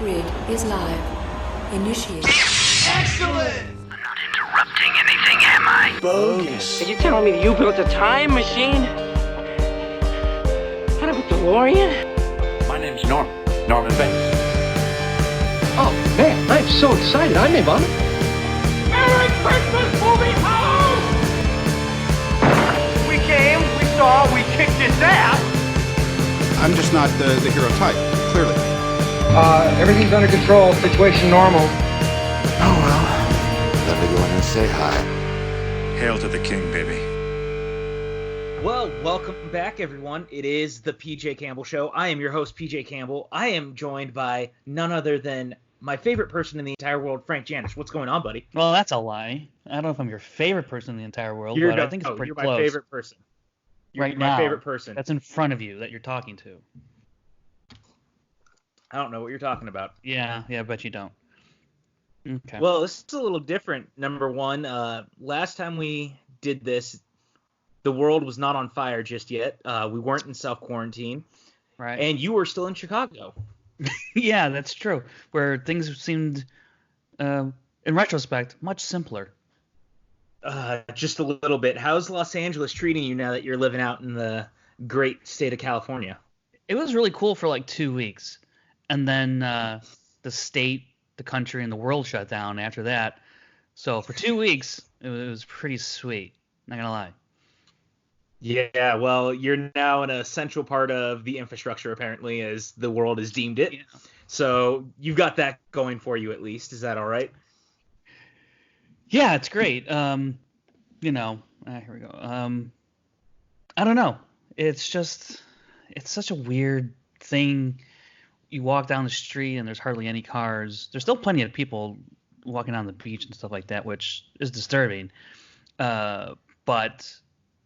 grid is live. Initiate. Excellent! I'm not interrupting anything, am I? Bogus. Are you telling me that you built a time machine? Kind of a DeLorean? My name's Norman Bates. Oh, man, I'm so excited. I may vomit. Merry Christmas, movie house! We came, we saw, we kicked his ass. I'm just not the hero type, clearly. Everything's under control. Situation normal. Oh, well. Let me go in and say hi. Hail to the king, baby. Well, welcome back, everyone. It is the PJ Campbell Show. I am your host, PJ Campbell. I am joined by none other than my favorite person in the entire world, Frank Janisch. What's going on, buddy? Well, that's a lie. I don't know if I'm your favorite person in the entire world, but I think it's pretty you're close. My favorite person. You're my favorite person. That's in front of you that you're talking to. I don't know what you're talking about. Yeah, I bet you don't. Okay. Well, this is a little different. Number one, last time we did this, the world was not on fire just yet. We weren't in self-quarantine. Right. And you were still in Chicago. Yeah, that's true. Where things seemed, in retrospect, much simpler. Just a little bit. How's Los Angeles treating you now that you're living out in the great state of California? It was really cool for like 2 weeks. And then the state, the country, and the world shut down after that. So for 2 weeks, it was pretty sweet. Not going to lie. Yeah, well, you're now an essential part of the infrastructure, apparently, as the world has deemed it. Yeah. So you've got that going for you, at least. Is that all right? Yeah, it's great. Here we go. I don't know. It's such a weird thing. You walk down the street and there's hardly any cars. There's still plenty of people walking on the beach and stuff like that, which is disturbing. But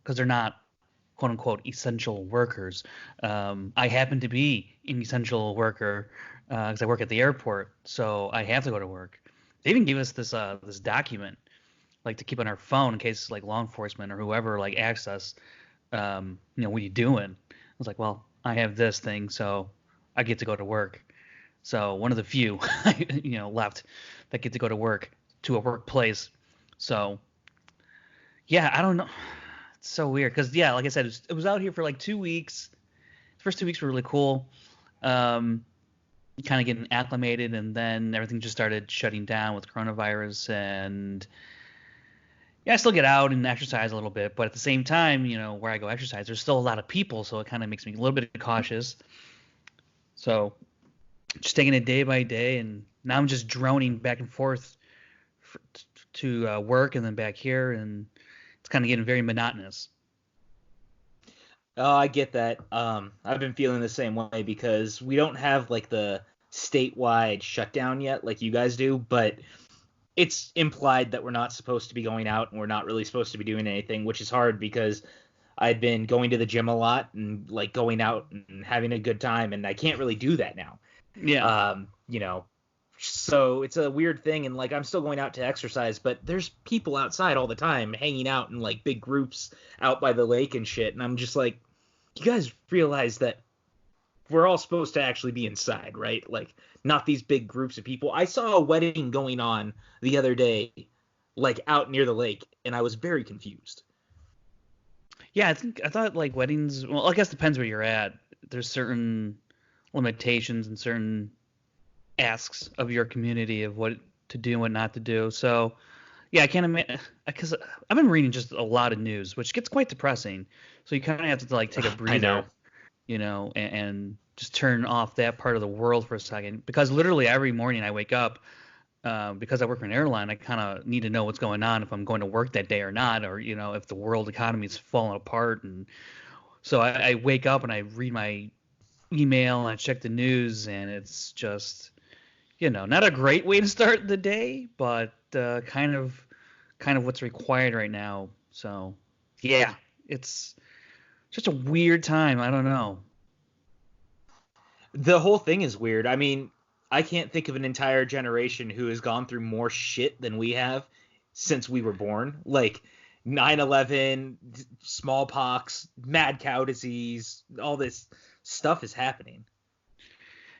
because they're not quote unquote essential workers. I happen to be an essential worker because I work at the airport, so I have to go to work. They even gave us this document like to keep on our phone in case like law enforcement or whoever like asks us, what are you doing? I was like, well, I have this thing, so I get to go to work. So one of the few, left that get to go to work to a workplace. So yeah, I don't know. It's so weird because, yeah, like I said, it was out here for like 2 weeks. The first 2 weeks were really cool. Kind of getting acclimated, and then everything just started shutting down with coronavirus. And yeah, I still get out and exercise a little bit, but at the same time, where I go exercise, there's still a lot of people, so it kind of makes me a little bit cautious. So just taking it day by day, and now I'm just droning back and forth to work and then back here, and it's kind of getting very monotonous. Oh, I get that. I've been feeling the same way because we don't have like the statewide shutdown yet like you guys do, but it's implied that we're not supposed to be going out and we're not really supposed to be doing anything, which is hard because I'd been going to the gym a lot and like going out and having a good time, and I can't really do that now. Yeah. So it's a weird thing, and like I'm still going out to exercise, but there's people outside all the time hanging out in like big groups out by the lake and shit, and I'm just like, you guys realize that we're all supposed to actually be inside, right? Like not these big groups of people. I saw a wedding going on the other day, like out near the lake, and I was very confused. Yeah, I thought like weddings, well, I guess it depends where you're at. There's certain limitations and certain asks of your community of what to do and what not to do. So yeah, I can't imagine, because I've been reading just a lot of news, which gets quite depressing. So you kind of have to like take a breather, and just turn off that part of the world for a second, because literally every morning I wake up, because I work for an airline, I kind of need to know what's going on, if I'm going to work that day or not, or if the world economy is falling apart. And so I wake up and I read my email and I check the news, and it's just not a great way to start the day, but kind of what's required right now. So yeah, it's just a weird time. I don't know. The whole thing is weird. I mean, I can't think of an entire generation who has gone through more shit than we have since we were born. Like 9/11, smallpox, mad cow disease, all this stuff is happening.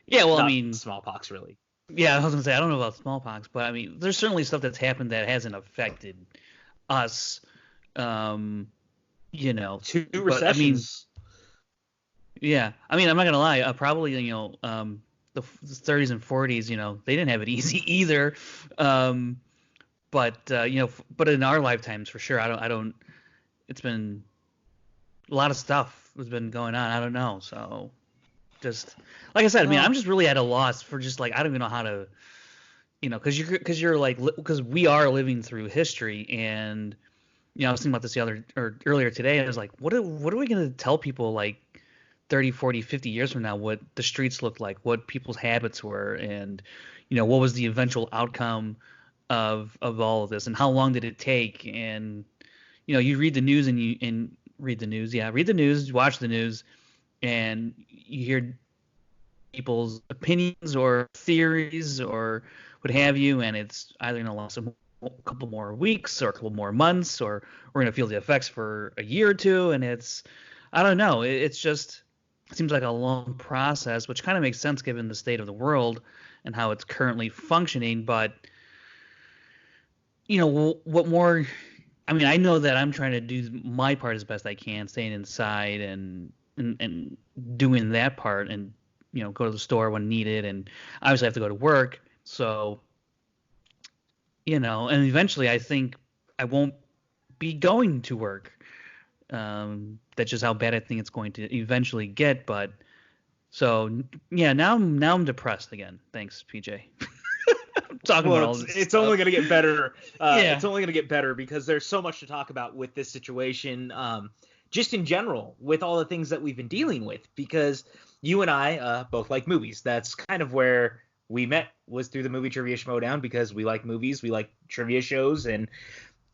Yeah, well, Not I mean, smallpox really. Yeah, I was gonna say I don't know about smallpox, but I mean, there's certainly stuff that's happened that hasn't affected us. You know, Two but, recessions. yeah, I mean, I'm not gonna lie. Probably, the 30s and 40s, they didn't have it easy either. But but in our lifetimes, for sure, I don't. It's been a lot of stuff has been going on. I don't know. So, just like I said, I mean, I'm just really at a loss for just like I don't even know how to, because we are living through history, and I was thinking about this earlier today, and I was like, what are we gonna tell people like 30, 40, 50 years from now what the streets looked like, what people's habits were, and what was the eventual outcome of all of this, and how long did it take? And you read the news and read the news, watch the news, and you hear people's opinions or theories or what have you, and it's either going to last a couple more weeks or a couple more months, or we're going to feel the effects for a year or two, and I don't know. It seems like a long process, which kind of makes sense given the state of the world and how it's currently functioning. But, what more? I mean, I know that I'm trying to do my part as best I can, staying inside and doing that part, and go to the store when needed, and obviously I have to go to work. So, and eventually I think I won't be going to work. That's just how bad I think it's going to eventually get. But so yeah, now I'm depressed again. Thanks, PJ. Talking about all this it's stuff. only going to get better. Yeah. It's only going to get better because there's so much to talk about with this situation. Just in general, with all the things that we've been dealing with, because you and I both like movies. That's kind of where we met, was through the Movie Trivia Schmodown, because we like movies, we like trivia shows, and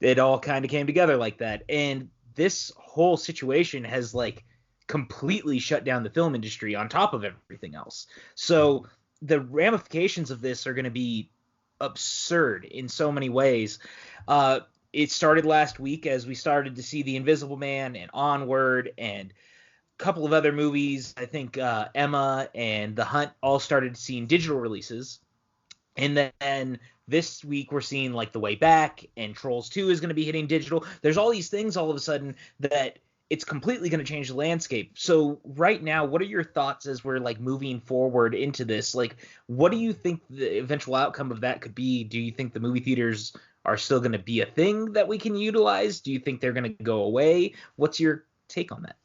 it all kind of came together like that. And this whole situation has like completely shut down the film industry on top of everything else. So the ramifications of this are going to be absurd in so many ways. It started last week as we started to see The Invisible Man and Onward and a couple of other movies. I think Emma and The Hunt all started seeing digital releases. And then this week we're seeing like The Way Back, and Trolls 2 is going to be hitting digital. There's all these things all of a sudden that it's completely going to change the landscape. So right now, what are your thoughts as we're like moving forward into this? Like, what do you think the eventual outcome of that could be? Do you think the movie theaters are still going to be a thing that we can utilize? Do you think they're going to go away? What's your take on that?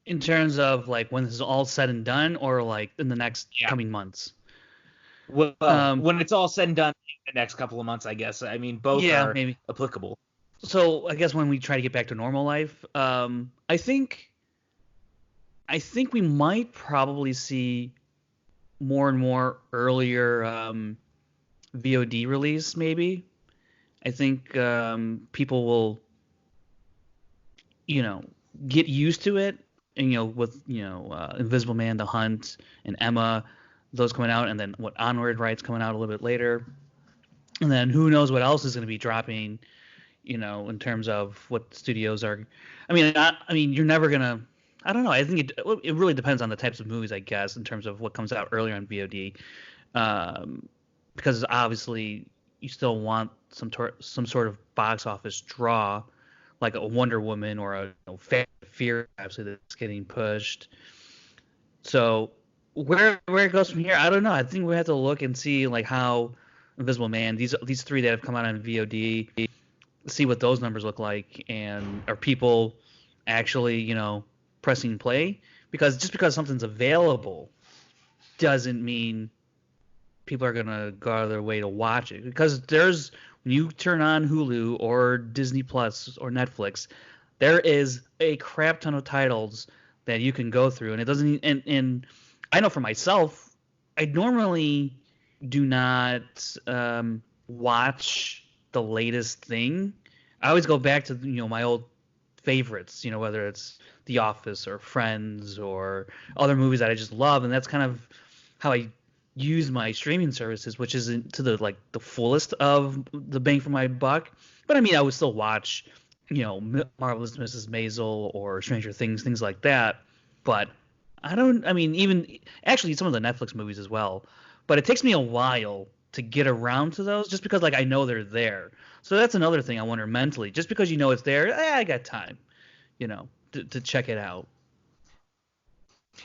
In terms of like when this is all said and done, or like in the next coming months? Well, when it's all said and done in the next couple of months, I guess. I mean, both are maybe applicable. So I guess when we try to get back to normal life, I think we might probably see more and more earlier VOD release. Maybe I think people will, get used to it, and with Invisible Man, The Hunt, and Emma, those coming out, and then Onward Right's coming out a little bit later, and then who knows what else is going to be dropping. In terms of what studios are. I mean, you're never gonna. I don't know. I think it really depends on the types of movies, I guess, in terms of what comes out earlier on VOD, because obviously you still want some sort of box office draw, like a Wonder Woman or a Fear, obviously, that's getting pushed. So where it goes from here, I don't know. I think we have to look and see like how Invisible Man, these three that have come out on VOD. See what those numbers look like, and are people actually pressing play? Because just because something's available doesn't mean people are gonna go out of their way to watch it. Because when you turn on Hulu or Disney Plus or Netflix, there is a crap ton of titles that you can go through, and it doesn't. And I know for myself, I normally do not watch the latest thing. I always go back to my old favorites, whether it's The Office or Friends or other movies that I just love, and that's kind of how I use my streaming services, which isn't to the fullest of the bang for my buck. But I mean, I would still watch Marvelous Mrs. Maisel or Stranger Things like that. But I mean, even actually some of the Netflix movies as well, but it takes me a while to get around to those just because like I know they're there. So that's another thing I wonder mentally. Just because you know it's there, I got time, to check it out.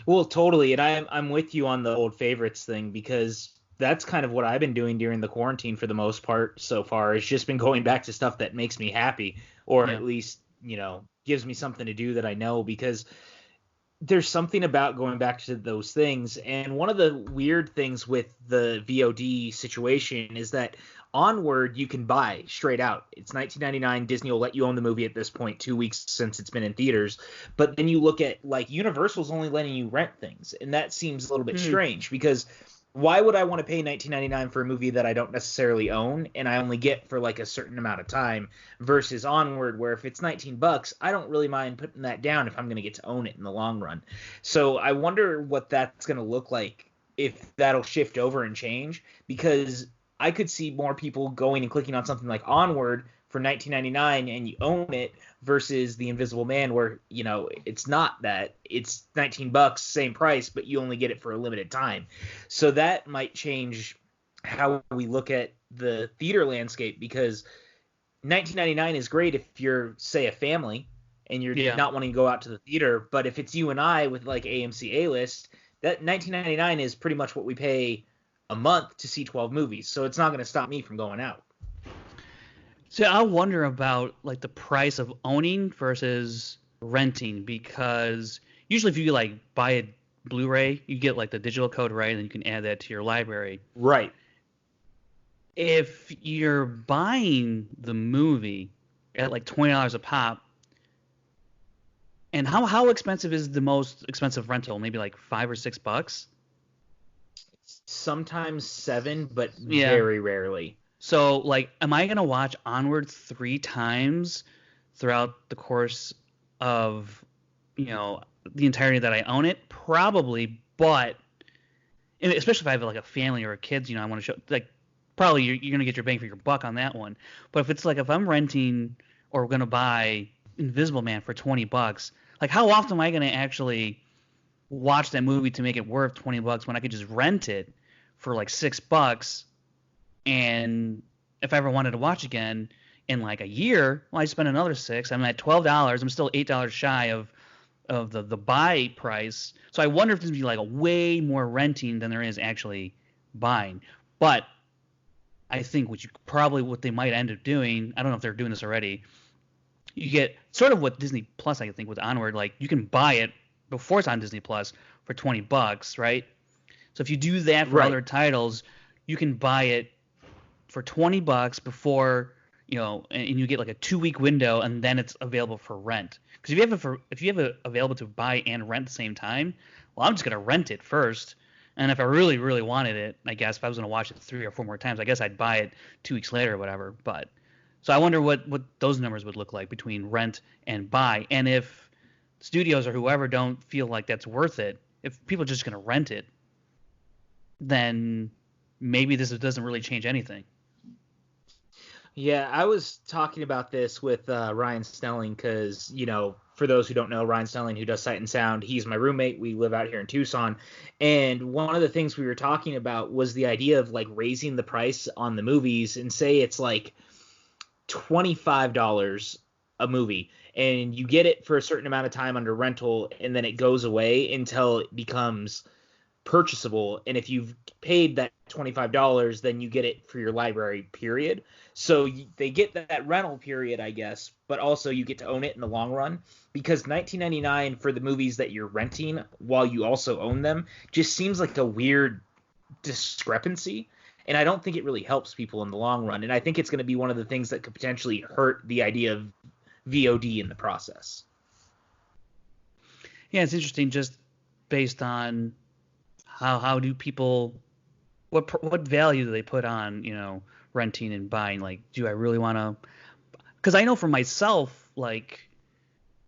Well, totally, and I'm with you on the old favorites thing because that's kind of what I've been doing during the quarantine for the most part so far. It's just been going back to stuff that makes me happy, or at least gives me something to do that I know, because there's something about going back to those things. And one of the weird things with the VOD situation is that Onward you can buy straight out. It's $19.99. Disney will let you own the movie at this point, 2 weeks since it's been in theaters. But then you look at like Universal's only letting you rent things, and that seems a little bit strange, because why would I want to pay $19.99 for a movie that I don't necessarily own and I only get for like a certain amount of time, versus Onward, where if it's $19, I don't really mind putting that down if I'm going to get to own it in the long run. So I wonder what that's going to look like, if that'll shift over and change, because I could see more people going and clicking on something like Onward for $19.99 and you own it, versus The Invisible Man, where it's not that, it's $19, same price, but you only get it for a limited time. So that might change how we look at the theater landscape, because $19.99 is great if you're, say, a family and you're not wanting to go out to the theater, but if it's you and I with like AMC A-list, that $19.99 is pretty much what we pay a month to see 12 movies. So it's not going to stop me from going out. So I wonder about like the price of owning versus renting, because usually if you like buy a Blu-ray, you get like the digital code, right, and then you can add that to your library. Right. If you're buying the movie at like $20 a pop, and how expensive is the most expensive rental? Maybe like $5 or $6? Sometimes $7, but very rarely. So, like, am I going to watch Onward 3 times throughout the course of, the entirety that I own it? Probably, but and especially if I have, like, a family or kids, I want to show, like, probably you're going to get your bang for your buck on that one. But if it's, like, if I'm renting or going to buy Invisible Man for $20, like, how often am I going to actually watch that movie to make it worth $20 when I could just rent it for, like, $6? And if I ever wanted to watch again in like a year, well, I spend another $6. I'm at $12. I'm still $8 shy of the buy price. So I wonder if there's be like a way more renting than there is actually buying. But I think what they might end up doing, I don't know if they're doing this already, you get sort of what Disney Plus, I think, with Onward, like you can buy it before it's on Disney Plus for $20, right? So if you do that for other titles, you can buy it for $20 before, and you get like a 2-week window, and then it's available for rent. Because if you have it available to buy and rent at the same time, well, I'm just gonna rent it first, and if I really, really wanted it, I guess if I was gonna watch it 3 or 4 more times, I guess I'd buy it 2 weeks later or whatever. But so I wonder what those numbers would look like between rent and buy, and if studios or whoever don't feel like that's worth it, if people are just gonna rent it, then maybe this doesn't really change anything. Yeah, I was talking about this with Ryan Snelling because, for those who don't know, Ryan Snelling, who does Sight and Sound, he's my roommate. We live out here in Tucson. And one of the things we were talking about was the idea of, like, raising the price on the movies, and say it's, like, $25 a movie, and you get it for a certain amount of time under rental, and then it goes away until it becomes purchasable. And if you've paid that $25, then you get it for your library, period. So they get that rental period, I guess, but also you get to own it in the long run, because $19.99 for the movies that you're renting while you also own them just seems like a weird discrepancy. And I don't think it really helps people in the long run. And I think it's going to be one of the things that could potentially hurt the idea of VOD in the process. Yeah, it's interesting just based on how do people, what value do they put on, renting and buying? Like, do I really want to, because I know for myself, like,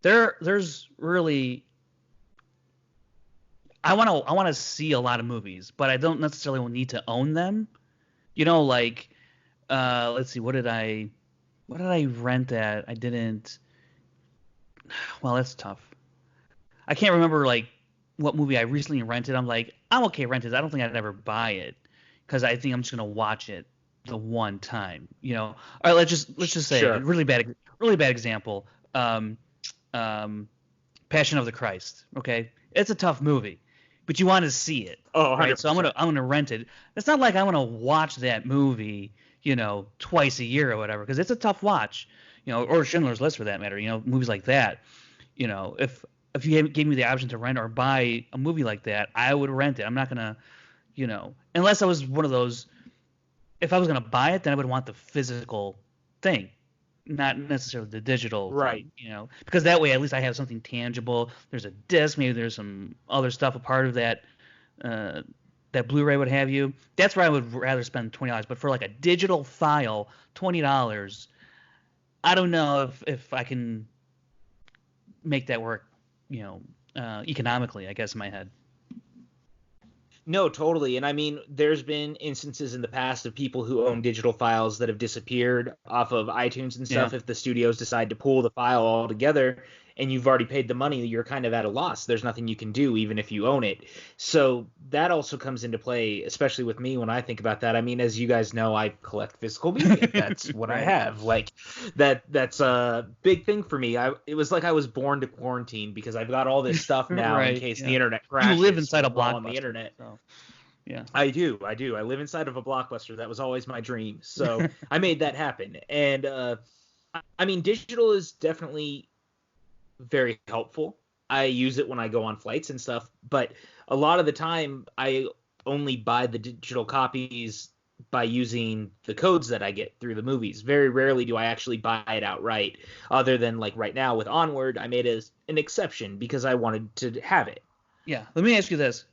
there's really, I want to see a lot of movies, but I don't necessarily need to own them. Like, let's see, what did I rent at? I didn't. Well, that's tough. I can't remember like what movie I recently rented, I'm like, I'm okay rented. I don't think I'd ever buy it because I think I'm just gonna watch it the one time. All right, let's just say Sure. really bad example. Passion of the Christ. Okay, it's a tough movie, but you want to see it. Oh, 100%. Right? So I'm gonna rent it. It's not like I'm gonna watch that movie, twice a year or whatever, because it's a tough watch. Or Schindler's List for that matter. Movies like that. If you gave me the option to rent or buy a movie like that, I would rent it. I'm not gonna, unless I was one of those. If I was gonna buy it, then I would want the physical thing, not necessarily the digital Right. thing, because that way at least I have something tangible. There's a disc, maybe there's some other stuff a part of that that Blu-ray would have you. That's where I would rather spend $20. But for like a digital file, $20, I don't know if I can make that work, economically, I guess, in my head. No, totally. And I mean, there's been instances in the past of people who own digital files that have disappeared off of iTunes and stuff. Yeah. If the studios decide to pull the file all together and you've already paid the money, you're kind of at a loss. There's nothing you can do, even if you own it. So that also comes into play, especially with me when I think about that. I mean, as you guys know, I collect physical media. That's what I have. Like that's a big thing for me. It was like I was born to quarantine because I've got all this stuff now Right, in case yeah. the internet crashes. You live inside a while on Blockbuster. the internet. So, yeah. I do. I live inside of a Blockbuster. That was always my dream. So I made that happen. And I mean, digital is definitely very helpful. I use it when I go on flights and stuff. But a lot of the time, I only buy the digital copies by using the codes that I get through the movies. Very rarely do I actually buy it outright. Other than like right now with Onward, I made an exception because I wanted to have it. Yeah. Let me ask you this.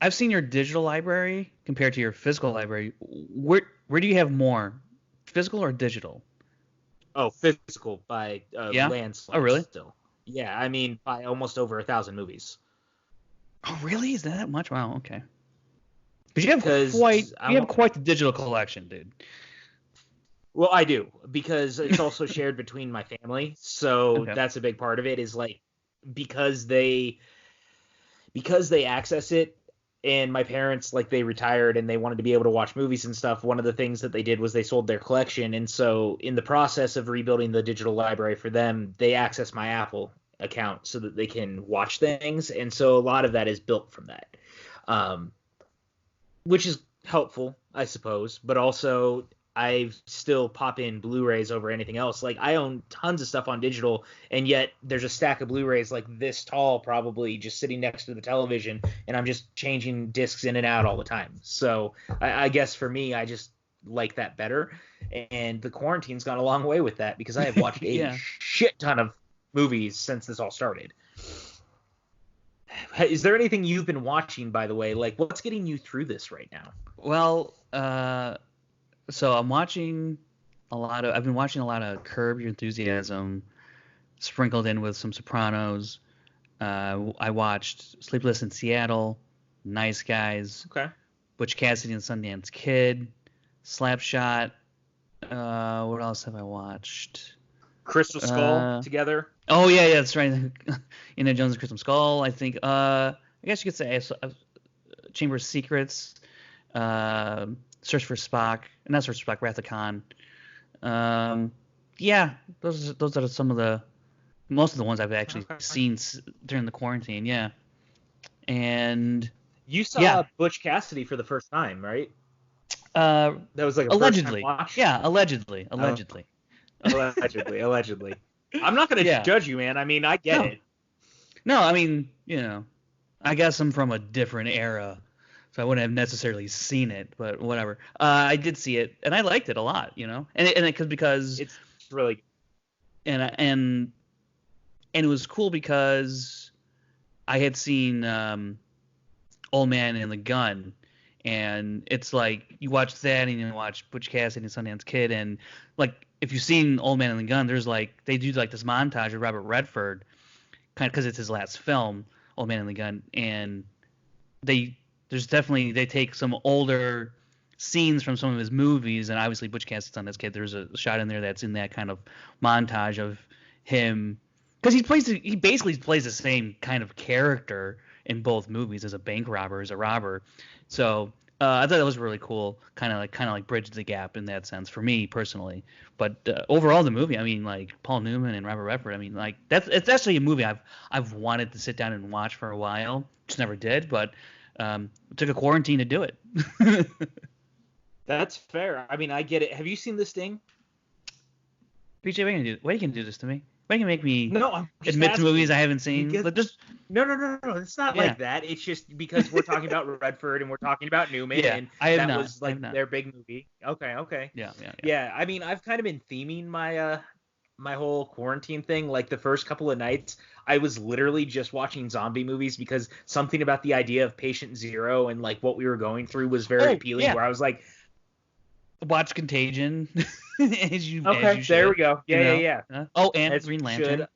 I've seen your digital library compared to your physical library. Where do you have more, physical or digital? Oh, physical by Yeah? landslide. Oh, really? Still. Yeah, I mean by almost over 1,000 movies. Oh, really? Is that much? Wow. Okay. Because you have Because quite the digital collection, dude. Well, I do, because it's also shared between my family. So Okay. that's a big part of it, is like because they access it, and my parents, like, they retired and they wanted to be able to watch movies and stuff. One of the things that they did was they sold their collection. And so in the process of rebuilding the digital library for them, they access my Apple account so that they can watch things. And so a lot of that is built from that, which is helpful, I suppose. But also I still pop in Blu-rays over anything else. Like, I own tons of stuff on digital, and yet there's a stack of Blu-rays like this tall, probably, just sitting next to the television, and I'm just changing discs in and out all the time. So I guess for me, I just like that better. And the quarantine's gone a long way with that, because I have watched a Yeah. shit ton of movies since this all started. Is there anything you've been watching, by the way? Like, what's getting you through this right now? Well, so I've been watching a lot of Curb Your Enthusiasm, sprinkled in with some Sopranos. I watched Sleepless in Seattle, Nice Guys, Okay. Butch Cassidy and Sundance Kid, Slapshot. What else have I watched? Crystal Skull together. Oh yeah, that's right. Indiana Jones and Crystal Skull. I think. I guess you could say Chamber of Secrets. Search for Spock. Not Search for Spock. Wrath of Khan. Yeah, those are most of the ones I've actually seen during the quarantine. Yeah. And You saw Yeah. Butch Cassidy for the first time, right? That was like a allegedly. first-time watch? Yeah, allegedly. Allegedly. I'm not going to Yeah. judge you, man. I mean, I get No. it. No, I mean, I guess I'm from a different era, so I wouldn't have necessarily seen it, but whatever. I did see it, and I liked it a lot, and because It's really and it was cool because I had seen Old Man and the Gun, and it's like you watch that and you watch Butch Cassidy and Sundance Kid, and like if you've seen Old Man and the Gun, there's like they do like this montage of Robert Redford, kind of because it's his last film, Old Man and the Gun, and they take some older scenes from some of his movies, and obviously Butch Cassidy's on this kid. There's a shot in there that's in that kind of montage of him, because he basically plays the same kind of character in both movies as a bank robber, as a robber. So I thought that was really cool, kind of like bridged the gap in that sense for me personally. But overall, the movie, I mean, like Paul Newman and Robert Redford, I mean, like it's actually a movie I've wanted to sit down and watch for a while, just never did. But it took a quarantine to do it. That's fair. I mean, I get it. Have you seen The Sting? PJ, why you can do this to me? Why can you make me I'm admit to movies I haven't seen? No. It's not like that. It's just because we're talking about Redford and we're talking about Newman, and that was like their big movie. Okay. Yeah. I mean, I've kind of been theming my my whole quarantine thing. Like the first couple of nights, I was literally just watching zombie movies because something about the idea of Patient Zero and like what we were going through was very appealing. Where I was like, watch Contagion. as you there we go. Yeah. And Green Lantern.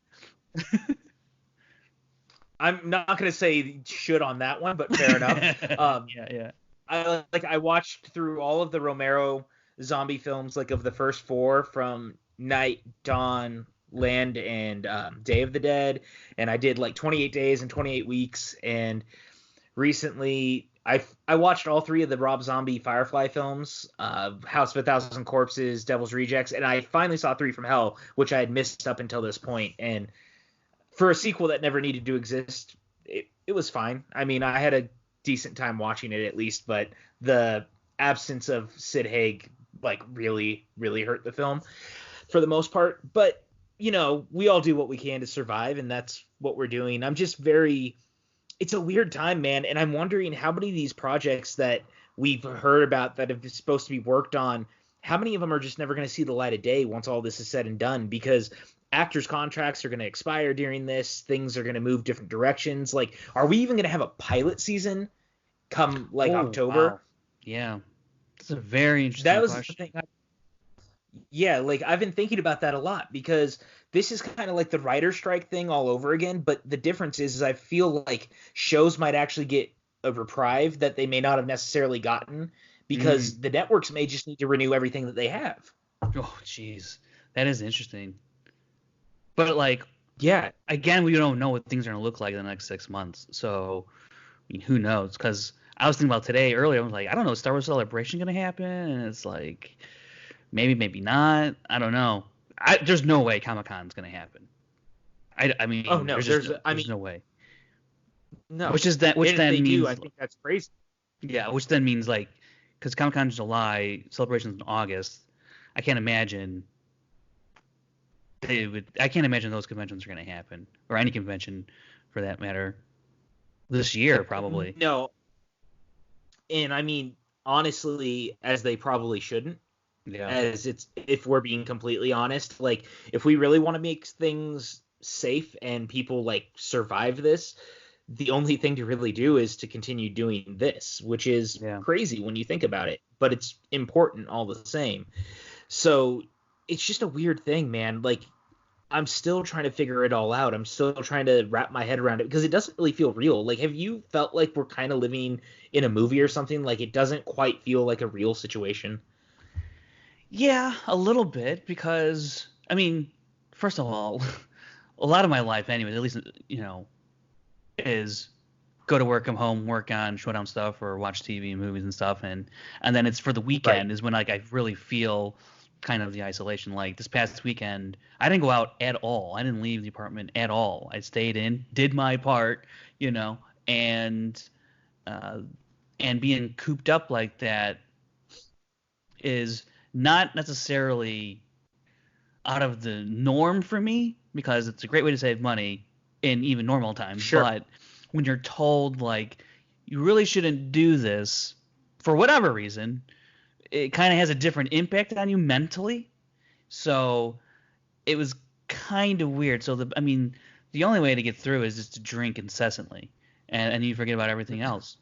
I'm not gonna say should on that one, but fair enough. I watched through all of the Romero zombie films, like of the first 4 from Night, Dawn, Land, and Day of the Dead, and I did like 28 days and 28 weeks. And recently, I watched all 3 of the Rob Zombie Firefly films, House of a Thousand Corpses, Devil's Rejects, and I finally saw 3 from Hell, which I had missed up until this point. And for a sequel that never needed to exist, it was fine. I mean, I had a decent time watching it at least, but the absence of Sid Haig like really, really hurt the film for the most part. But, you know, we all do what we can to survive, and that's what we're doing. I'm just it's a weird time, man, and I'm wondering how many of these projects that we've heard about that have supposed to be worked on, how many of them are just never going to see the light of day once all this is said and done, because actors' contracts are going to expire during this. Things are going to move different directions. Like, are we even going to have a pilot season come like October? Wow. Yeah, that's a very interesting question. The thing. Like I've been thinking about that a lot because this is kind of like the writer strike thing all over again. But the difference is I feel like shows might actually get a reprieve that they may not have necessarily gotten because the networks may just need to renew everything that they have. Oh, jeez, that is interesting. But like, yeah, again, we don't know what things are going to look like in the next 6 months. So, I mean, who knows? Because I was thinking about today earlier. I was like, I don't know, is Star Wars Celebration going to happen? And it's like, maybe not. I don't know. There's no way Comic-Con's going to happen. I mean, oh no, there's no way. No, which then means I think that's crazy. Yeah, which then means like, because Comic-Con's July, Celebration's in August. I can't imagine those conventions are going to happen, or any convention for that matter, this year probably. No. And I mean, honestly, as they probably shouldn't. Yeah. As if we're being completely honest, like if we really want to make things safe and people like survive this, the only thing to really do is to continue doing this, which is crazy when you think about it, but it's important all the same. So it's just a weird thing, man. Like, I'm still trying to figure it all out. I'm still trying to wrap my head around it because it doesn't really feel real. Like, have you felt like we're kind of living in a movie or something? Like, it doesn't quite feel like a real situation. Yeah, a little bit, because, I mean, first of all, a lot of my life anyway, at least, you know, is go to work, come home, work on Showdown stuff or watch TV and movies and stuff. And then it's for the weekend is when like I really feel kind of the isolation. Like this past weekend, I didn't go out at all. I didn't leave the apartment at all. I stayed in, did my part, you know, and being cooped up like that is not necessarily out of the norm for me, because it's a great way to save money in even normal times. Sure. But when you're told like you really shouldn't do this for whatever reason, it kind of has a different impact on you mentally. So it was kind of weird. So the only way to get through is just to drink incessantly, and you forget about everything else.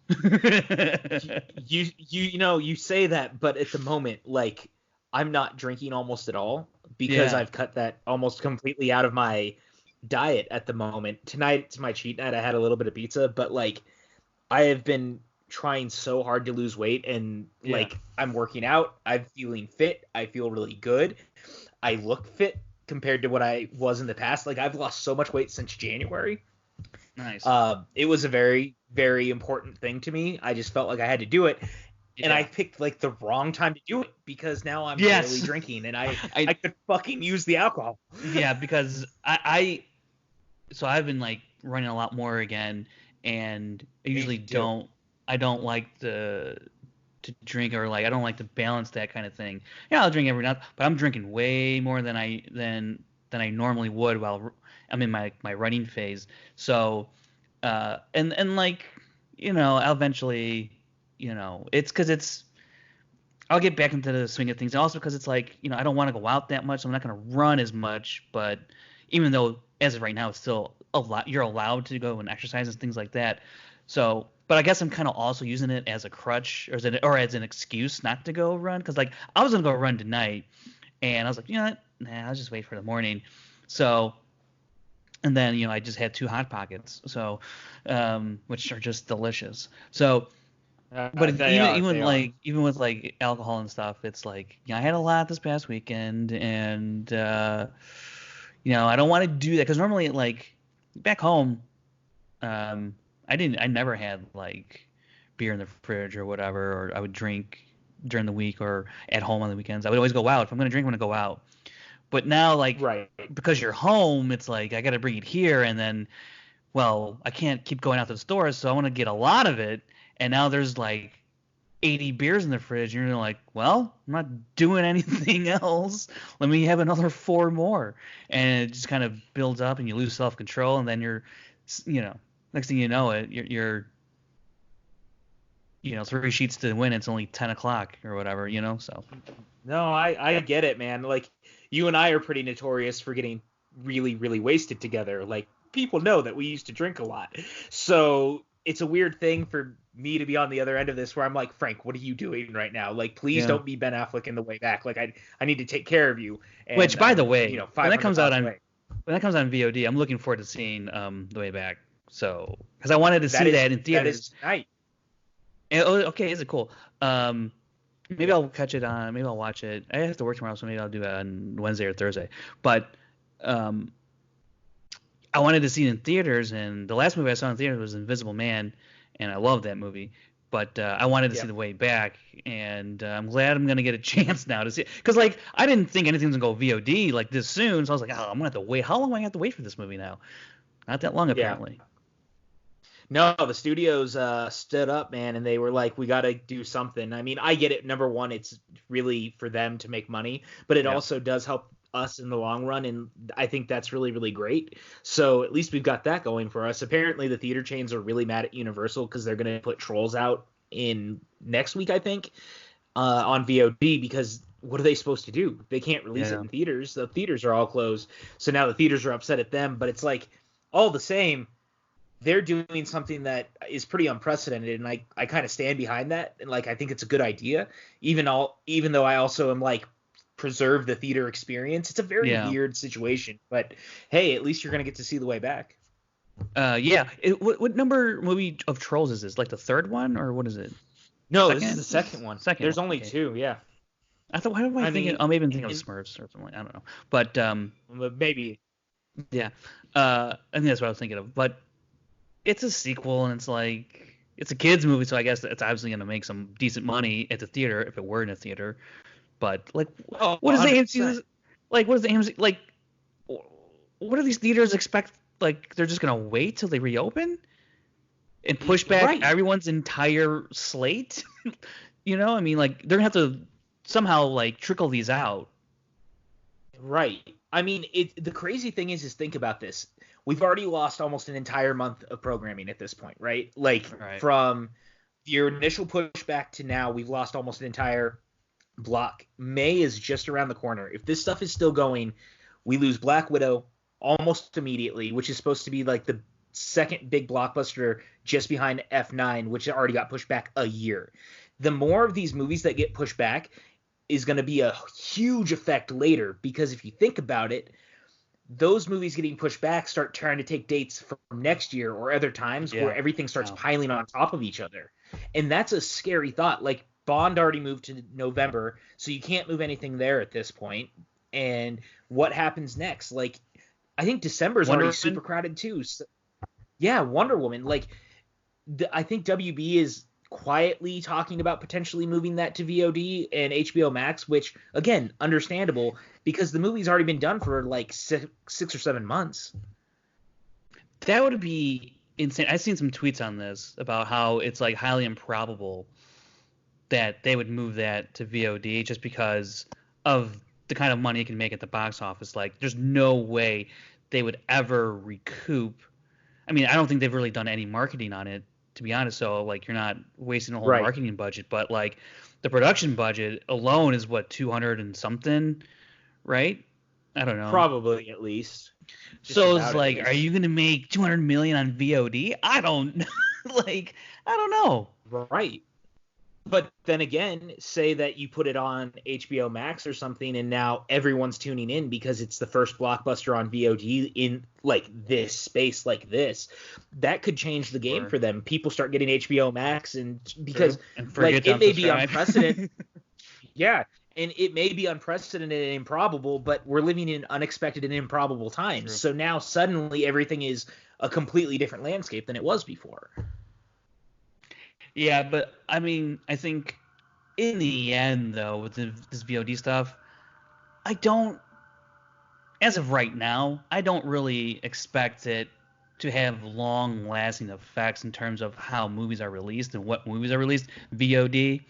you say that, but at the moment, like, I'm not drinking almost at all because I've cut that almost completely out of my diet at the moment. Tonight's my cheat night. I had a little bit of pizza, but like I have been trying so hard to lose weight, and like I'm working out. I'm feeling fit. I feel really good. I look fit compared to what I was in the past. Like I've lost so much weight since January. Nice. It was a very, very important thing to me. I just felt like I had to do it. And I picked like the wrong time to do it because now I'm barely drinking and I could fucking use the alcohol. Yeah, because so I've been like running a lot more again, and I usually don't like to drink, or like I don't like to balance that kind of thing. Yeah, I'll drink every now, but I'm drinking way more than I normally would while I'm in my running phase. So and like, you know, I'll eventually, you know, I'll get back into the swing of things. And also because it's like, you know, I don't want to go out that much, so I'm not going to run as much. But even though as of right now it's still a lot, you're allowed to go and exercise and things like that. So, but I guess I'm kind of also using it as a crutch or as an excuse not to go run. Because like I was going to go run tonight, and I was like, you know what? Nah, I'll just wait for the morning. So, and then, you know, I just had 2 Hot Pockets, so which are just delicious. So. But even with like alcohol and stuff, it's like, you know, I had a lot this past weekend, and you know, I don't want to do that because normally, like back home, I never had like beer in the fridge or whatever, or I would drink during the week or at home on the weekends. I would always go out. If I'm gonna drink, I'm gonna go out. But now, like, because you're home, it's like I gotta bring it here, and then, well, I can't keep going out to the stores, so I want to get a lot of it. And now there's like 80 beers in the fridge, and you're like, well, I'm not doing anything else. Let me have another 4 more. And it just kind of builds up, and you lose self-control, and then you're, you know, next thing you know it, you're you know, 3 sheets to win. It's only 10 o'clock or whatever, you know, so. No, I get it, man. Like, you and I are pretty notorious for getting really, really wasted together. Like, people know that we used to drink a lot. So it's a weird thing for me to be on the other end of this where I'm like, Frank, what are you doing right now? Like, please don't be Ben Affleck in The Way Back. Like, I need to take care of you. And, which, by the way, you know, when that comes out on VOD, I'm looking forward to seeing The Way Back. So, because I wanted to see that in theaters. That is tonight. And, okay, is it cool? Maybe I'll catch it on. Maybe I'll watch it. I have to work tomorrow, so maybe I'll do it on Wednesday or Thursday. But I wanted to see it in theaters, and the last movie I saw in theaters was Invisible Man, and I love that movie. But I wanted to see The Way Back, and I'm glad I'm going to get a chance now to see it. Because, like, I didn't think anything was going to go VOD, like, this soon, so I was like, oh, I'm going to have to wait. How long do I have to wait for this movie now? Not that long, apparently. No, the studios stood up, man, and they were like, we got to do something. I mean, I get it. Number one, it's really for them to make money, but it also does help us in the long run, and I think that's really, really great. So at least we've got that going for us. Apparently the theater chains are really mad at Universal because they're going to put Trolls out in next week, I think, on VOD, because what are they supposed to do? They can't release it in theaters. The theaters are all closed. So now the theaters are upset at them, but it's like, all the same, they're doing something that is pretty unprecedented, and I kind of stand behind that, and like I think it's a good idea, even though I also am like, preserve the theater experience. It's a very weird situation, but hey, at least you're gonna get to see The Way Back. What number movie of Trolls is this? Like the third one, or what is it? No, this is the second one. There's only 2. Yeah. I thought, why am I thinking? Maybe I'm thinking of Smurfs or something. I don't know, but maybe. Yeah, I think that's what I was thinking of. But it's a sequel, and it's like, it's a kids movie, so I guess it's obviously gonna make some decent money at the theater if it were in a theater. But like, what is the AMC? Like, what is the AMC? Like, what do these theaters expect? Like, they're just gonna wait till they reopen and push back everyone's entire slate? You know, I mean, like, they're gonna have to somehow like trickle these out. Right. I mean, the crazy thing is think about this. We've already lost almost an entire month of programming at this point, right? Like, from your initial pushback to now, we've lost almost an entire block. May is just around the corner. If this stuff is still going, we lose Black Widow almost immediately, which is supposed to be like the second big blockbuster just behind F9, which already got pushed back a year. The more of these movies that get pushed back is going to be a huge effect later, because if you think about it, those movies getting pushed back start trying to take dates from next year or other times where everything starts piling on top of each other. And that's a scary thought. Like, Bond already moved to November, so you can't move anything there at this point. And what happens next? Like, I think December is already super crowded too. So, Yeah, Wonder Woman. Like, I think WB is quietly talking about potentially moving that to VOD and HBO Max, which, again, understandable because the movie's already been done for like 6 or 7 months. That would be insane. I've seen some tweets on this about how it's like highly improbable that they would move that to VOD just because of the kind of money it can make at the box office. Like, there's no way they would ever recoup. I mean, I don't think they've really done any marketing on it, to be honest. So, like, you're not wasting a whole marketing budget. But, like, the production budget alone is, what, 200 and something, right? I don't know. Probably, at least. So it's like, are you going to make 200 million on VOD? I don't like, I don't know. Right. But then again, say that you put it on HBO Max or something, and now everyone's tuning in because it's the first blockbuster on VOD in like this space like this. That could change the game for them. People start getting HBO Max, and because like it may be unprecedented. Yeah, and it may be unprecedented and improbable, but we're living in unexpected and improbable times. True. So now suddenly everything is a completely different landscape than it was before. Yeah, but I mean, I think in the end, though, with this VOD stuff, as of right now, I don't really expect it to have long-lasting effects in terms of how movies are released and what movies are released VOD.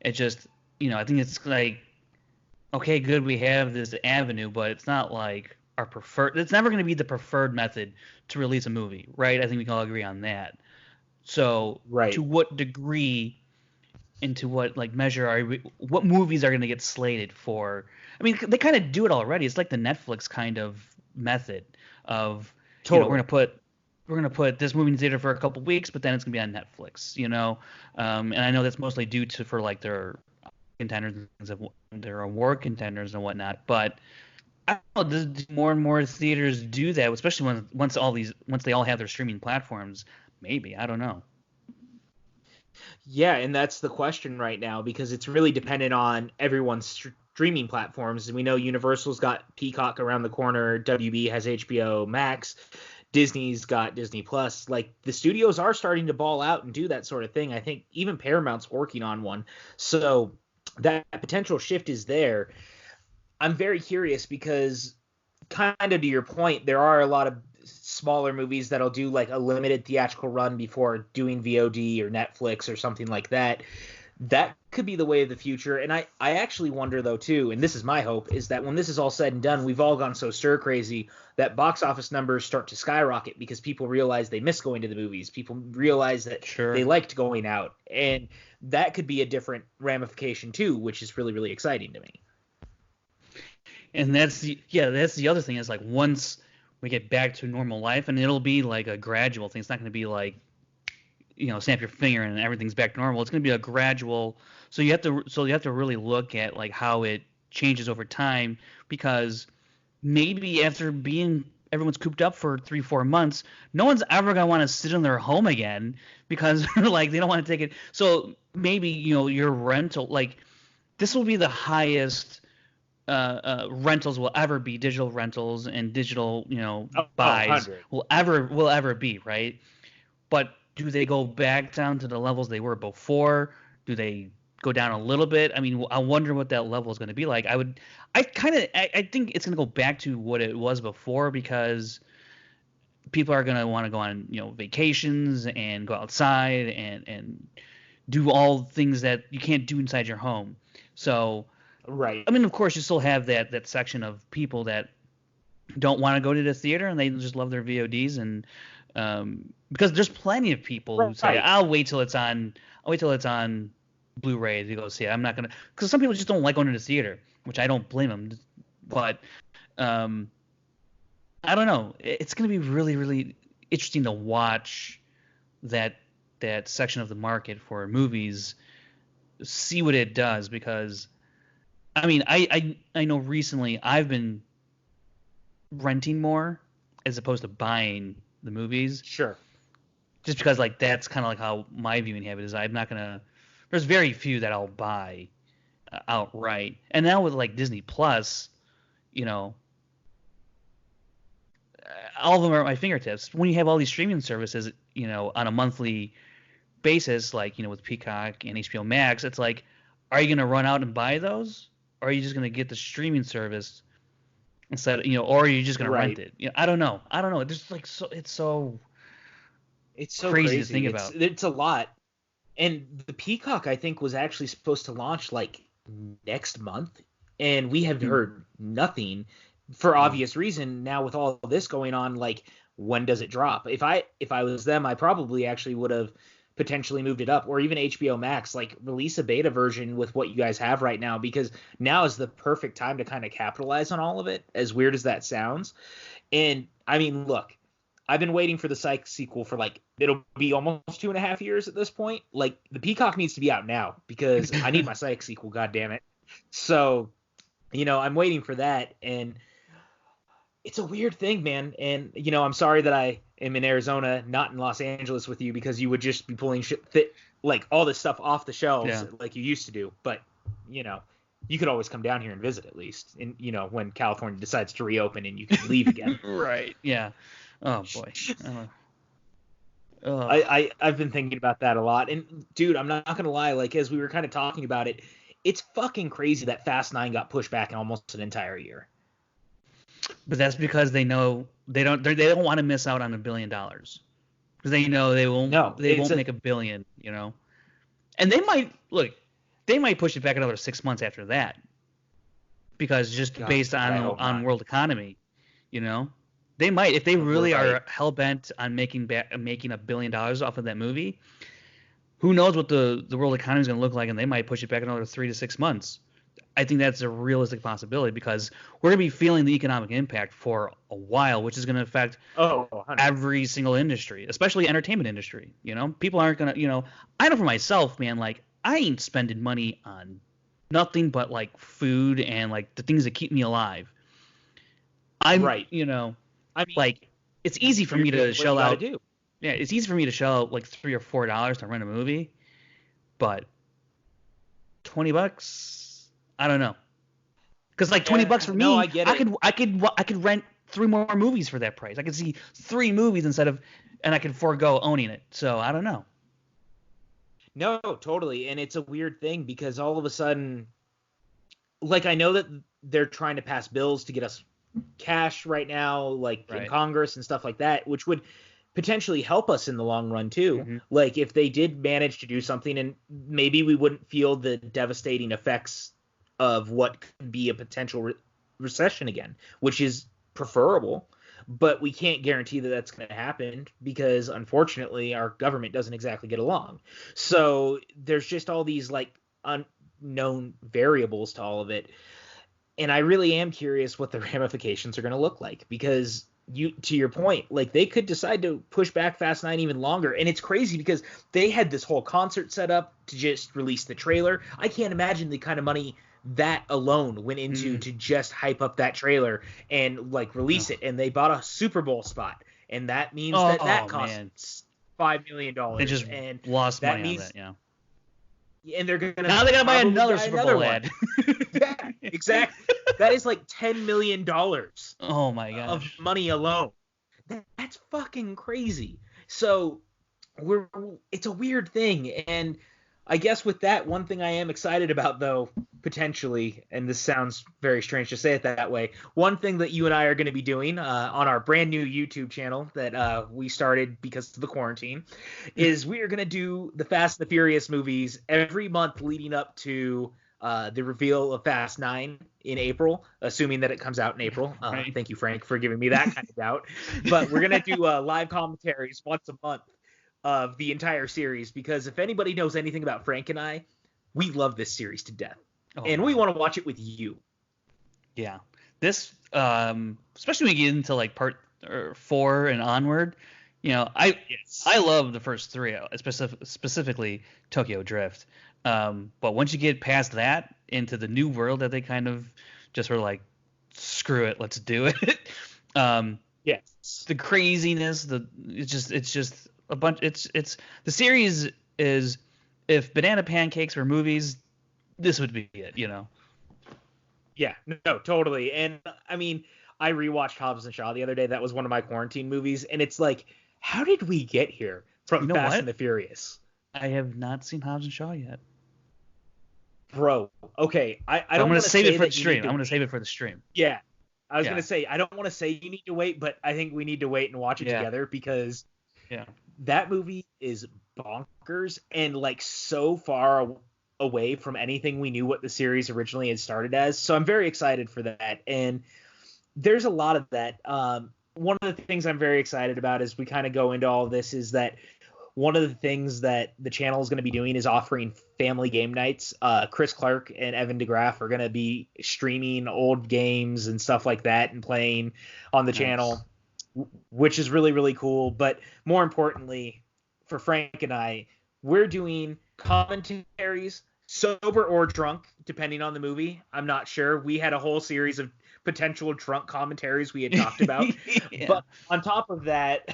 It just, I think it's like, okay, good, we have this avenue, but it's not like our preferred. It's never going to be the preferred method to release a movie, right? I think we can all agree on that. So, to what degree and to what like measure what movies are going to get slated for? I mean, they kind of do it already. It's like the Netflix kind of method of we're going to put this movie in theater for a couple weeks, but then it's going to be on Netflix, and I know that's mostly due to for like their contenders, their award contenders and whatnot. But I don't know, does more and more theaters do that, especially once they all have their streaming platforms? Maybe, I don't know. Yeah, and that's the question right now because it's really dependent on everyone's streaming platforms. And we know Universal's got Peacock around the corner, WB has HBO Max, Disney's got Disney Plus. Like, the studios are starting to ball out and do that sort of thing. I think even Paramount's working on one. So that potential shift is there. I'm very curious because, kind of to your point, there are a lot of smaller movies that'll do like a limited theatrical run before doing VOD or Netflix or something like that. That could be the way of the future. And I actually wonder though too, and this is my hope, is that when this is all said and done, we've all gone so stir crazy that box office numbers start to skyrocket because people realize they miss going to the movies. People realize that they liked going out, and that could be a different ramification too, which is really, really exciting to me. And that's the other thing is like once we get back to normal life, and it'll be like a gradual thing. It's not going to be like, snap your finger and everything's back to normal. It's going to be a gradual. So you have to really look at like how it changes over time, because maybe after everyone's cooped up for 3-4 months, no one's ever going to want to sit in their home again because like they don't want to take it. So maybe, your rental, like this will be the highest rentals will ever be, digital rentals and digital, buys will ever be, right? But do they go back down to the levels they were before? Do they go down a little bit? I mean, I wonder what that level is going to be like. I think it's going to go back to what it was before, because people are going to want to go on, vacations and go outside and do all things that you can't do inside your home. So, right. I mean, of course, you still have that section of people that don't want to go to the theater and they just love their VODs, and because there's plenty of people who say, I'll wait till it's on Blu-ray to go see it. I'm not gonna, because some people just don't like going to the theater, which I don't blame them. But I don't know. It's gonna be really, really interesting to watch that section of the market for movies, see what it does, because I mean, I know recently I've been renting more as opposed to buying the movies. Sure. Just because like that's kind of like how my viewing habit is. I'm not gonna. There's very few that I'll buy outright. And now with like Disney Plus, all of them are at my fingertips. When you have all these streaming services, on a monthly basis, like, with Peacock and HBO Max, it's like, are you going to run out and buy those? Or are you just going to get the streaming service instead, or are you just going to rent it? I don't know. There's like, it's so crazy to think about. It's a lot. And the Peacock, I think, was actually supposed to launch like next month, and we have heard nothing for obvious reason. Now with all this going on, like, when does it drop? If I was them, I probably actually would have potentially moved it up, or even HBO Max, like, release a beta version with what you guys have right now, because now is the perfect time to kind of capitalize on all of it, as weird as that sounds. And I mean, look, I've been waiting for the Psych sequel for, like, it'll be almost 2.5 years at this point. Like, the Peacock needs to be out now because I need my Psych sequel, goddammit. So, I'm waiting for that, and it's a weird thing, man. And, I'm sorry that I am in Arizona, not in Los Angeles with you, because you would just be pulling like all this stuff off the shelves like you used to do. But, you could always come down here and visit at least, and when California decides to reopen and you can leave again. Right. Yeah. Oh boy. I've been thinking about that a lot. And dude, I'm not gonna lie, like, as we were kind of talking about it, it's fucking crazy that Fast 9 got pushed back almost an entire year. But that's because they know they don't want to miss out on $1 billion, because they know they won't make $1 billion, and they might push it back another 6 months after that, because based on world economy, they might, if they really are hell bent on making $1 billion off of that movie. Who knows what the world economy is going to look like, and they might push it back another 3 to 6 months. I think that's a realistic possibility, because we're going to be feeling the economic impact for a while, which is going to affect every single industry, especially entertainment industry. People aren't going to, I know for myself, man, like, I ain't spending money on nothing but, like, food and, like, the things that keep me alive. Like, it's easy for me to shell out. Yeah, it's easy for me to shell out like $3 or $4 to rent a movie, but $20, I don't know. Because like $20 for me, I get it. I could rent 3 more movies for that price. I could see 3 movies and I could forego owning it. So I don't know. No, totally. And it's a weird thing, because all of a sudden, like, I know that they're trying to pass bills to get us cash right now, like in Congress and stuff like that, which would potentially help us in the long run too. Mm-hmm. Like, if they did manage to do something, and maybe we wouldn't feel the devastating effects of what could be a potential recession again, which is preferable, but we can't guarantee that that's going to happen, because unfortunately our government doesn't exactly get along. So there's just all these like unknown variables to all of it. And I really am curious what the ramifications are going to look like, because to your point, like, they could decide to push back Fast 9 even longer. And it's crazy because they had this whole concert set up to just release the trailer. I can't imagine the kind of money that alone went into to just hype up that trailer and like release it. And they bought a Super Bowl spot, and that means that costs $5 million. They just lost money on that, And they're gonna buy another Super Bowl ad. Yeah, exactly. That is like $10 million. Oh my gosh. Of money alone. That's fucking crazy. So it's a weird thing, and I guess with that, one thing I am excited about, though, potentially, and this sounds very strange to say it that way, one thing that you and I are going to be doing on our brand new YouTube channel that we started because of the quarantine is we are going to do the Fast and the Furious movies every month leading up to the reveal of Fast 9 in April, assuming that it comes out in April. Right. Thank you, Frank, for giving me that kind of doubt. But we're going to do live commentaries once a month of the entire series, because if anybody knows anything about Frank and I, we love this series to death, and we want to watch it with you. Yeah, this especially when we get into like part 4 and onward, I love the first 3, specifically Tokyo Drift, but once you get past that into the new world that they kind of just were like, screw it, let's do it. Yes, the craziness, it's just a bunch. It's the series is, if Banana Pancakes were movies, this would be it, Yeah, no, totally. And I mean, I rewatched Hobbs and Shaw the other day. That was one of my quarantine movies, and it's like, how did we get here from Fast and the Furious? I have not seen Hobbs and Shaw yet. Bro, okay, I don't. I'm gonna save it for the stream. I'm gonna save it for the stream. Yeah, I was gonna say I don't want to say you need to wait, but I think we need to wait and watch it together because that movie is bonkers and like so far away from anything we knew what the series originally had started as. So I'm very excited for that, and there's a lot of that. One of the things I'm very excited about as we kind of go into all of this is that one of the things that the channel is going to be doing is offering family game nights. Chris Clark and Evan Degraff are going to be streaming old games and stuff like that and playing on the channel, which is really, really cool. But more importantly, for Frank and I, we're doing commentaries, sober or drunk, depending on the movie. I'm not sure. We had a whole series of potential drunk commentaries we had talked about. But on top of that,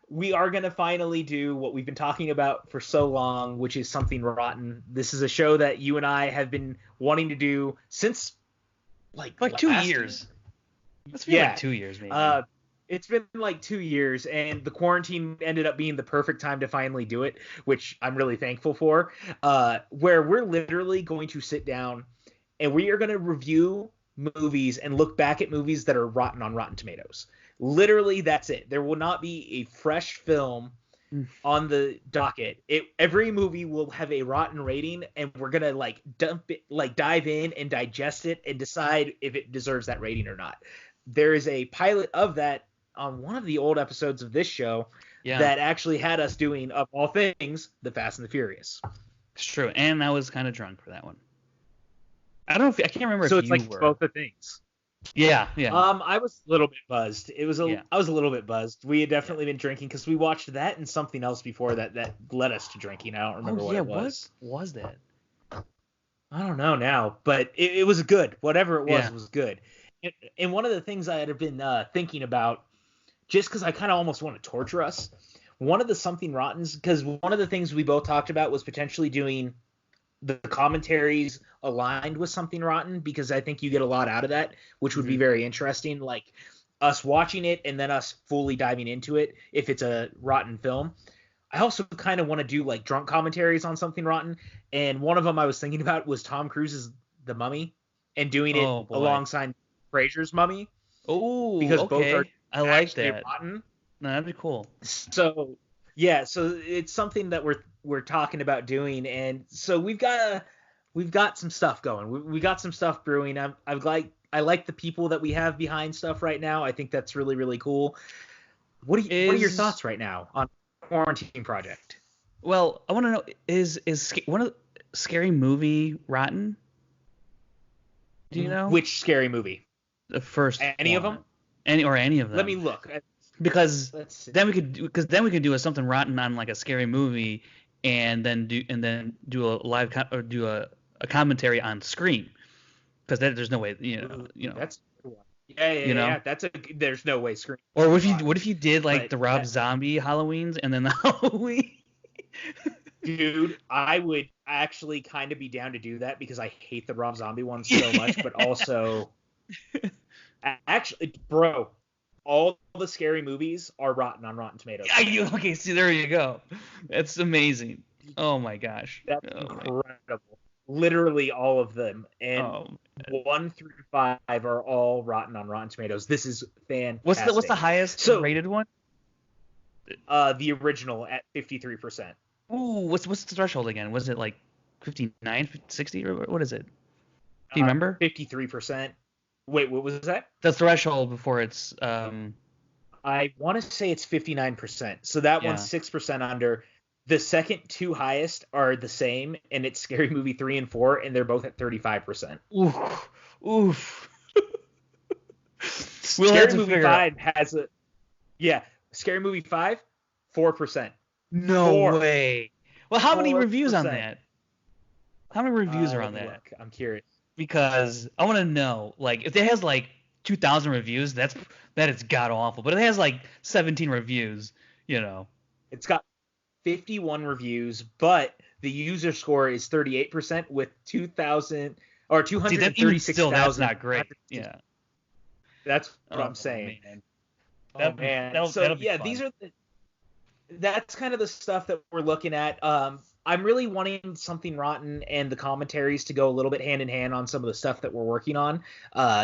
we are going to finally do what we've been talking about for so long, which is Something Rotten. This is a show that you and I have been wanting to do since like 2 years. It's been like 2 years, maybe. It's been like 2 years, and the quarantine ended up being the perfect time to finally do it, which I'm really thankful for, where we're literally going to sit down and we are going to review movies and look back at movies that are rotten on Rotten Tomatoes. Literally, that's it. There will not be a fresh film on the docket. Every movie will have a rotten rating, and we're gonna like dump it, like dive in and digest it and decide if it deserves that rating or not. There is a pilot of that on one of the old episodes of this show that actually had us doing, of all things, The Fast and the Furious. It's true, and I was kind of drunk for that one. I can't remember. So if it's you like were. both the things. Yeah. I was a little bit buzzed. I was a little bit buzzed. We had definitely been drinking because we watched that and something else before that led us to drinking. I don't remember what it was. What was that? I don't know now, but it was good. Whatever it was good. And one of the things I had been thinking about, just because I kind of almost want to torture us, one of the Something Rottens, because one of the things we both talked about was potentially doing the commentaries aligned with Something Rotten, because I think you get a lot out of that, which would be very interesting, like us watching it and then us fully diving into it if it's a rotten film. I also kind of want to do like drunk commentaries on Something Rotten, and one of them I was thinking about was Tom Cruise's The Mummy and doing it alongside Fraser's Mummy. Oh, because both are I like that. rotten. No, that'd be cool. So it's something that we're talking about doing, and so we've got some stuff going. We got some stuff brewing. I like the people that we have behind stuff right now. I think that's really, really cool. What are your thoughts right now on Quarantine Project? Well, I want to know, is one of the Scary Movie rotten? Do you know which Scary Movie? The first any one. of them? Any of them? Let me look. Because then we could do something rotten on like a scary movie, and then do a live do a commentary on Scream, because there's no way you know that's yeah that's there's no way Scream. Or what if you did like the Rob Zombie Halloweens and then the Halloween? Dude, I would actually kind of be down to do that because I hate the Rob Zombie ones so much, but also actually, bro, all the scary movies are rotten on Rotten Tomatoes. Okay, see, there you go. That's amazing. Oh my gosh. That's incredible. Literally all of them. And 1 through 5 are all rotten on Rotten Tomatoes. This is fantastic. What's the highest rated one? The original at 53%. Ooh, what's the threshold again? Was it like 59, 60, or what is it? Do you remember? 53%. Wait, what was that? The threshold before it's I want to say it's 59%. So that one's 6% under. The second two highest are the same, and it's Scary Movie 3 and 4, and they're both at 35%. Oof. Scary Movie 5 has Scary Movie 5, 4%. No way. Well, how many reviews on that? How many reviews are on that? Look, I'm curious. Because I want to know, like, if it has like 2,000 reviews, that is god awful. But if it has like 17 reviews, it's got 51 reviews, but the user score is 38% with 2,000 or 236,000. Still, that's not great. Yeah. That's what I'm saying. Man. Oh man. That'll be fun. These are that's kind of the stuff that we're looking at. I'm really wanting Something Rotten and the commentaries to go a little bit hand in hand on some of the stuff that we're working on,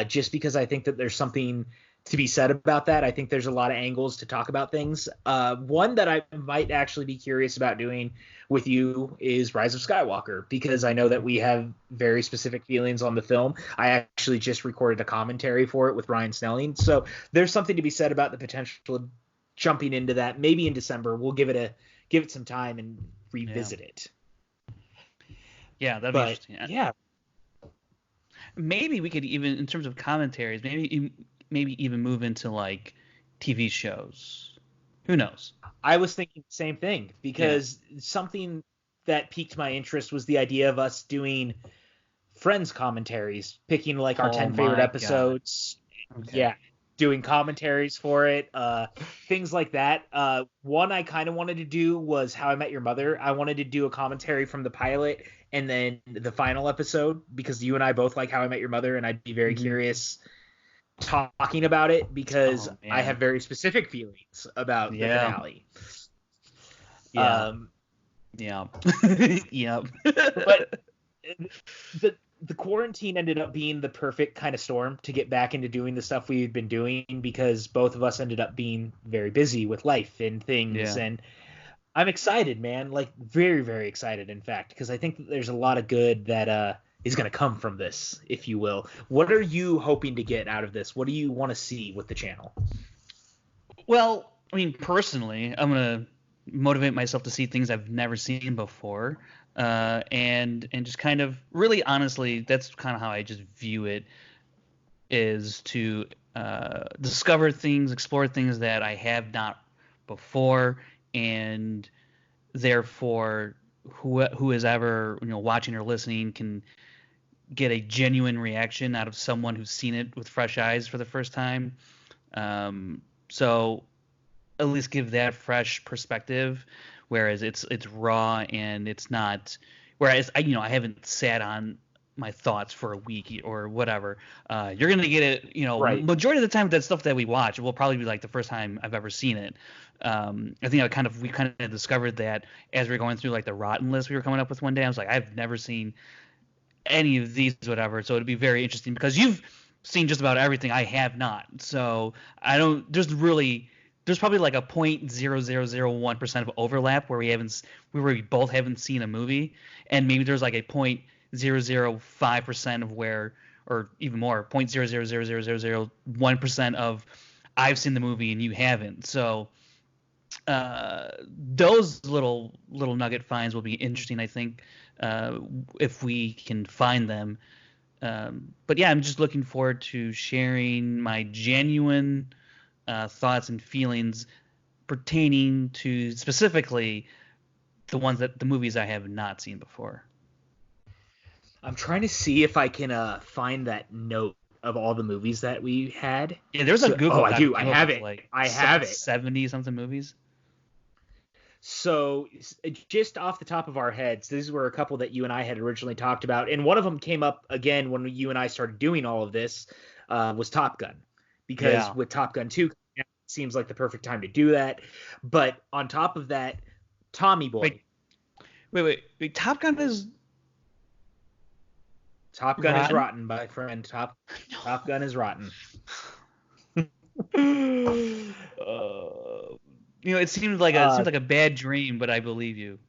just because I think that there's something to be said about that. I think there's a lot of angles to talk about things. One that I might actually be curious about doing with you is Rise of Skywalker, because I know that we have very specific feelings on the film. I actually just recorded a commentary for it with Ryan Snelling. So there's something to be said about the potential of jumping into that. Maybe in December, we'll give it some time and revisit it. Yeah, that'd be interesting. Yeah. Maybe we could even, in terms of commentaries, maybe even move into like TV shows. Who knows? I was thinking the same thing, because something that piqued my interest was the idea of us doing Friends commentaries, picking like our 10 favorite episodes. Okay. Yeah. Doing commentaries for it, things like that. One I kind of wanted to do was How I Met Your Mother. I wanted to do a commentary from the pilot and then the final episode, because you and I both like How I Met Your Mother, and I'd be very curious talking about it, because I have very specific feelings about the finale. Yeah. Yep. But the quarantine ended up being the perfect kind of storm to get back into doing the stuff we've been doing, because both of us ended up being very busy with life and things. And I'm excited, man. Like, very, very excited, in fact, because I think that there's a lot of good that is going to come from this, if you will. What are you hoping to get out of this? What do you want to see with the channel? Well, I mean, personally, I'm going to motivate myself to see things I've never seen before. And just kind of, really honestly, that's kind of how I just view it, is to discover things, explore things that I have not before, and therefore who is ever watching or listening can get a genuine reaction out of someone who's seen it with fresh eyes for the first time. So at least give that fresh perspective, whereas it's raw and it's not. Whereas I haven't sat on my thoughts for a week or whatever. You're gonna get it. Right. Majority of the time that stuff that we watch will probably be like the first time I've ever seen it. I think we kind of discovered that as we were going through like the rotten list we were coming up with one day. I was like, I've never seen any of these, whatever. So it'd be very interesting, because you've seen just about everything I have not. So there's probably like a 0.0001% of overlap where we both haven't seen a movie, and maybe there's like a 0.005% of where, or even more, 0.0000001% of I've seen the movie and you haven't. So those little nugget finds will be interesting, I think, if we can find them. But yeah, I'm just looking forward to sharing my genuine thoughts and feelings pertaining to specifically the movies I have not seen before. I'm trying to see if I can find that note of all the movies that we had. Yeah, there's a Google. Oh, I do. I have it. Like I have it. 70 something movies. So just off the top of our heads, these were a couple that you and I had originally talked about, and one of them came up again when you and I started doing all of this, was Top Gun, because with Top Gun 2, it seems like the perfect time to do that. But on top of that, Tommy Boy. Wait. Top Gun is rotten, my friend. Top Gun is rotten. It seemed like a bad dream, but I believe you.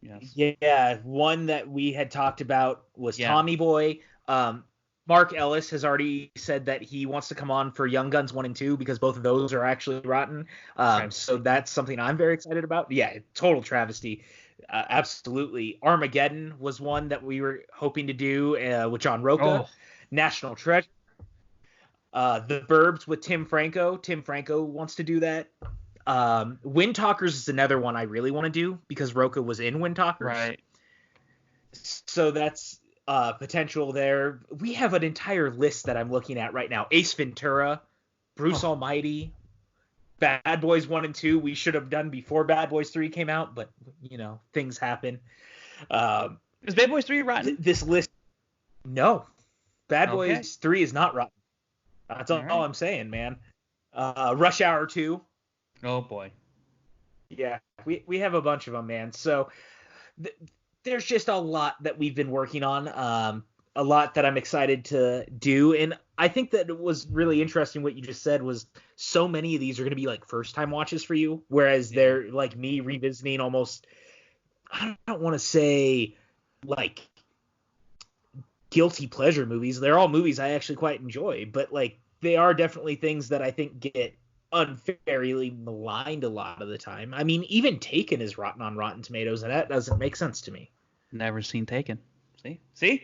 Yes. Yeah, one that we had talked about was Tommy Boy. Mark Ellis has already said that he wants to come on for Young Guns 1 and 2, because both of those are actually rotten. So that's something I'm very excited about. Yeah, total travesty. Absolutely. Armageddon was one that we were hoping to do with John Roca. National Treasure. The Burbs with Tim Franco. Tim Franco wants to do that. Wind Talkers is another one I really want to do, because Roca was in Wind Talkers. Right. So that's potential there. We have an entire list that I'm looking at right now. Ace Ventura, Bruce Almighty, Bad Boys 1 and 2 we should have done before Bad Boys 3 came out, but things happen. Is Bad Boys 3 rotten? This list, no. Bad Boys 3 is not rotten. That's all I'm saying, man. Rush Hour 2. Oh boy. Yeah, we have a bunch of them, man. So there's just a lot that we've been working on, a lot that I'm excited to do. And I think that it was really interesting what you just said was so many of these are going to be like first time watches for you, whereas they're like me revisiting almost, I don't want to say like guilty pleasure movies. They're all movies I actually quite enjoy, but like they are definitely things that I think get unfairly maligned a lot of the time. I mean, even Taken is rotten on Rotten Tomatoes, and that doesn't make sense to me. Never seen Taken. See?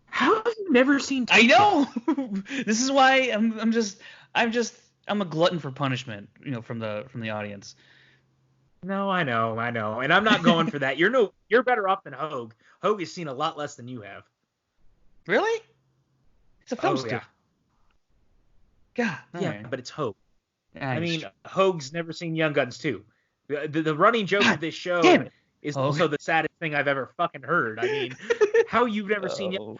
How have you never seen Taken? I know. This is why I'm a glutton for punishment, from the audience. No, I know, and I'm not going for that. You're better off than Hogue. Hogue has seen a lot less than you have. Really? It's a film studio. Yeah. God. Yeah, right. but it's Hogue. I mean, Hogue's never seen Young Guns 2. The running joke of this show is also the saddest thing I've ever fucking heard. I mean, how you've never seen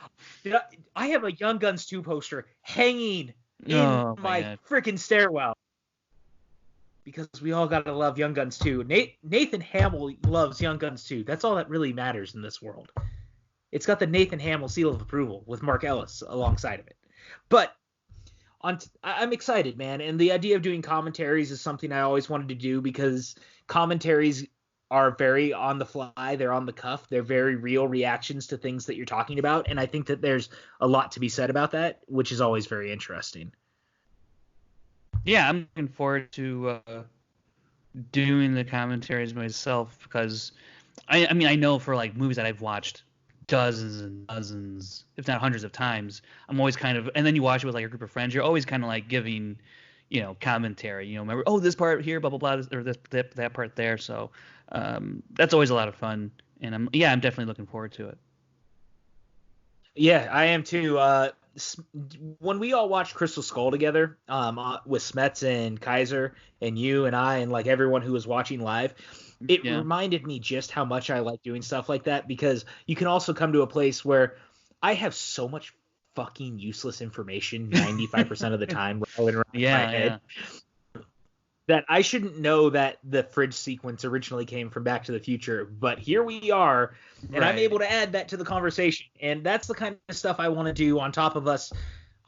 I have a Young Guns 2 poster hanging in my freaking stairwell. Because we all gotta love Young Guns 2. Nathan Hamill loves Young Guns 2. That's all that really matters in this world. It's got the Nathan Hamill seal of approval with Mark Ellis alongside of it. But I'm excited, man. And the idea of doing commentaries is something I always wanted to do because commentaries are very on the fly. They're on the cuff. They're very real reactions to things that you're talking about. And I think that there's a lot to be said about that, which is always very interesting. Yeah, I'm looking forward to doing the commentaries myself because I mean I know for like movies that I've watched dozens and dozens, if not hundreds of times, I'm always kind of, and then you watch it with like a group of friends, you're always kind of like giving, commentary, remember, this part here, blah, blah, blah, or that part there. So that's always a lot of fun. And I'm definitely looking forward to it. Yeah, I am too. When we all watched Crystal Skull together, with Smets and Kaiser and you and I and like everyone who was watching live, it reminded me just how much I like doing stuff like that because you can also come to a place where I have so much fucking useless information 95% of the time rolling around my head that I shouldn't know that the fridge sequence originally came from Back to the Future, but here we are, and I'm able to add that to the conversation, and that's the kind of stuff I want to do on top of us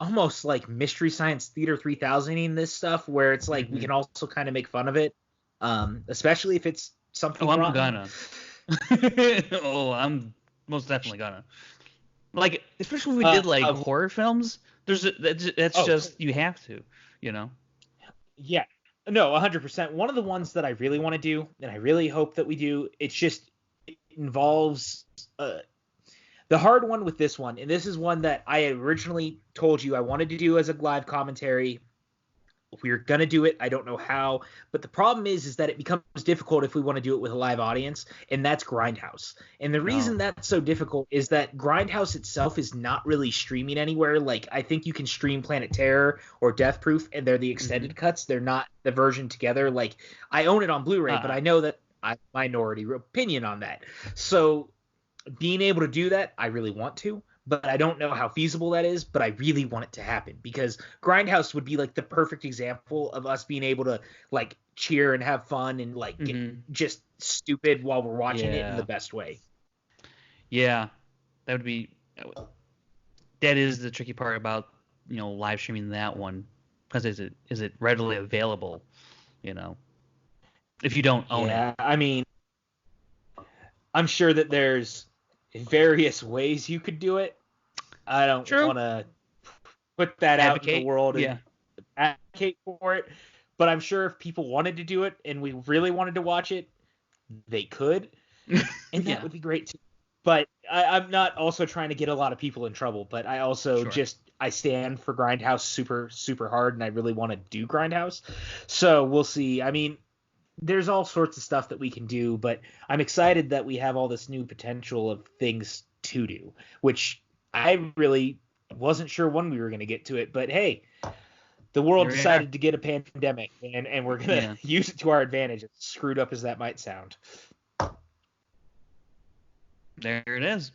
almost like Mystery Science Theater 3000ing this stuff, where it's like we can also kind of make fun of it, especially if it's something I'm rotten. gonna. I'm most definitely gonna. Like, especially when we did like horror films. You have to, Yeah. No, 100%. One of the ones that I really want to do, and I really hope that we do, it involves the hard one with this one, and this is one that I originally told you I wanted to do as a live commentary. We're going to do it. I don't know how, but the problem is that it becomes difficult if we want to do it with a live audience, and that's Grindhouse. And the reason that's so difficult is that Grindhouse itself is not really streaming anywhere. Like, I think you can stream Planet Terror or Death Proof, and they're the extended cuts. They're not the version together. Like, I own it on Blu-ray, but I know that I have a minority opinion on that. So being able to do that, I really want to. But I don't know how feasible that is, but I really want it to happen because Grindhouse would be like the perfect example of us being able to like cheer and have fun and like get just stupid while we're watching it in the best way. Yeah, that is the tricky part about, live streaming that one, because is it readily available, if you don't own it. Yeah, I mean, I'm sure that there's various ways you could do it. I don't want to put that out in the world and advocate for it, but I'm sure if people wanted to do it and we really wanted to watch it, they could, and that would be great too. But I'm not also trying to get a lot of people in trouble, but I also I stand for Grindhouse super, super hard, and I really want to do Grindhouse. So we'll see. I mean, there's all sorts of stuff that we can do, but I'm excited that we have all this new potential of things to do, which I really wasn't sure when we were going to get to it, but hey, the world decided to get a pandemic, and we're going to use it to our advantage, as screwed up as that might sound. There it is.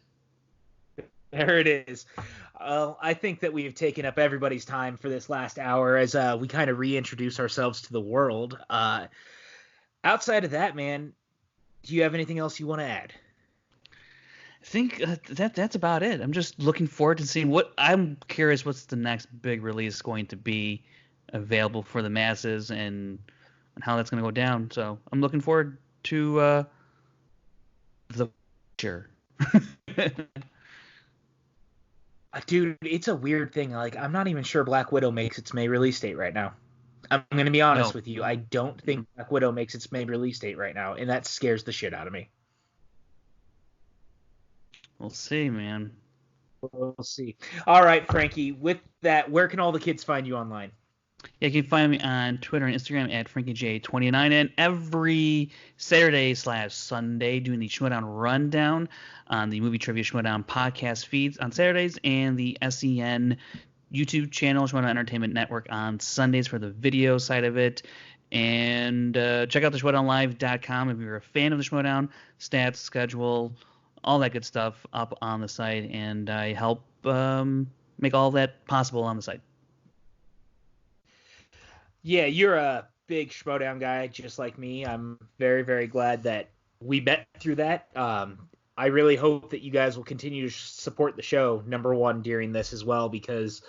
There it is. Well, I think that we have taken up everybody's time for this last hour as we kind of reintroduce ourselves to the world. Outside of that, man, do you have anything else you want to add? I think that's about it. I'm just looking forward to seeing I'm curious what's the next big release going to be available for the masses and how that's going to go down. So I'm looking forward to the future. Dude, it's a weird thing. Like, I'm not even sure Black Widow makes its May release date right now. I'm going to be honest with you. I don't think Black Widow makes its May release date right now, and that scares the shit out of me. We'll see, man. We'll see. All right, Frankie, with that, where can all the kids find you online? Yeah, you can find me on Twitter and Instagram at FrankieJ29, and every Saturday/Sunday doing the Schmodown Rundown on the Movie Trivia Schmodown podcast feeds on Saturdays and the SEN YouTube channel, Schmodown Entertainment Network, on Sundays for the video side of it. And check out the SchmodownLive.com if you're a fan of the Schmodown, stats, schedule, all that good stuff up on the site, and I help make all that possible on the site. Yeah, you're a big Schmodown guy, just like me. I'm very, very glad that we met through that. I really hope that you guys will continue to support the show, number one, during this as well, because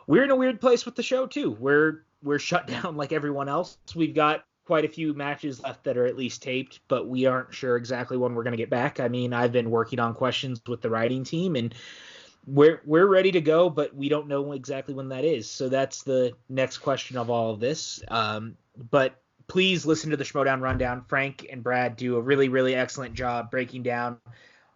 we're in a weird place with the show, too. We're shut down like everyone else. We've got quite a few matches left that are at least taped, but we aren't sure exactly when we're going to get back. I mean, I've been working on questions with the writing team, and we're ready to go, but we don't know exactly when that is. So that's the next question of all of this. But please listen to the Schmodown Rundown. Frank and Brad do a really, really excellent job breaking down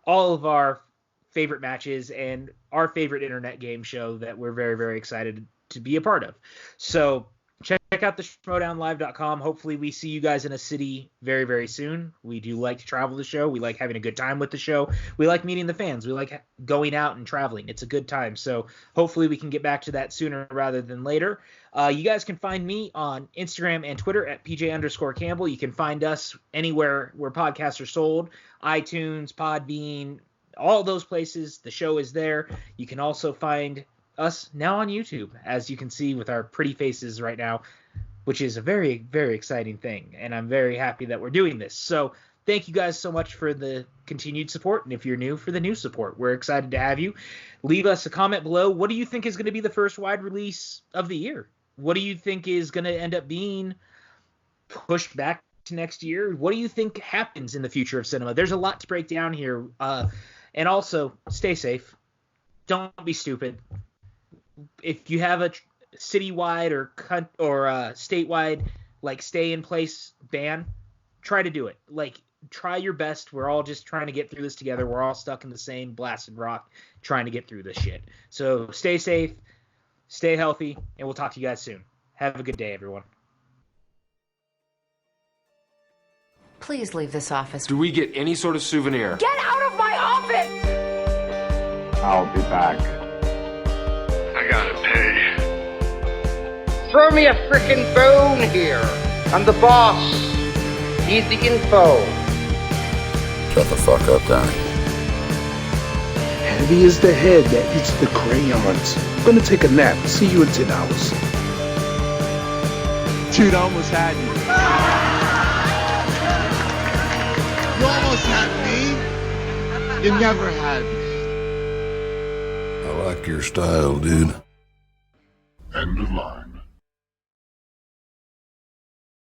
all of our favorite matches and our favorite internet game show that we're very, very excited to be a part of. So check out the schmodownlive.com. Hopefully we see you guys in a city very, very soon. We do like to travel the show. We like having a good time with the show. We like meeting the fans. We like going out and traveling. It's a good time. So hopefully we can get back to that sooner rather than later. You guys can find me on Instagram and Twitter at PJ_Campbell. You can find us anywhere where podcasts are sold, iTunes, Podbean, all those places. The show is there. You can also find us now on YouTube, as you can see with our pretty faces right now, which is a very, very exciting thing, and I'm very happy that we're doing this. So thank you guys so much for the continued support, and if you're new, for the new support. We're excited to have you. Leave us a comment below. What do you think is going to be the first wide release of the year? What do you think is going to end up being pushed back to next year? What do you think happens in the future of cinema? There's a lot to break down here, and also stay safe. Don't be stupid. If you have a citywide or statewide, like, stay in place ban, try to do it. Like, try your best. We're all just trying to get through this together. We're all stuck in the same blasted rock trying to get through this shit. So stay safe, stay healthy, and we'll talk to you guys soon. Have a good day, everyone. Please leave this office. Do we get any sort of souvenir? Get out of my office! I'll be back. I gotta pay. Throw me a frickin' bone here. I'm the boss. Need the info. Shut the fuck up, Donnie. Heavy is the head that eats the crayons. I'm gonna take a nap. See you in 10 hours. Dude, I almost had you. You almost had me. You never had me. I like your style, dude. End of line.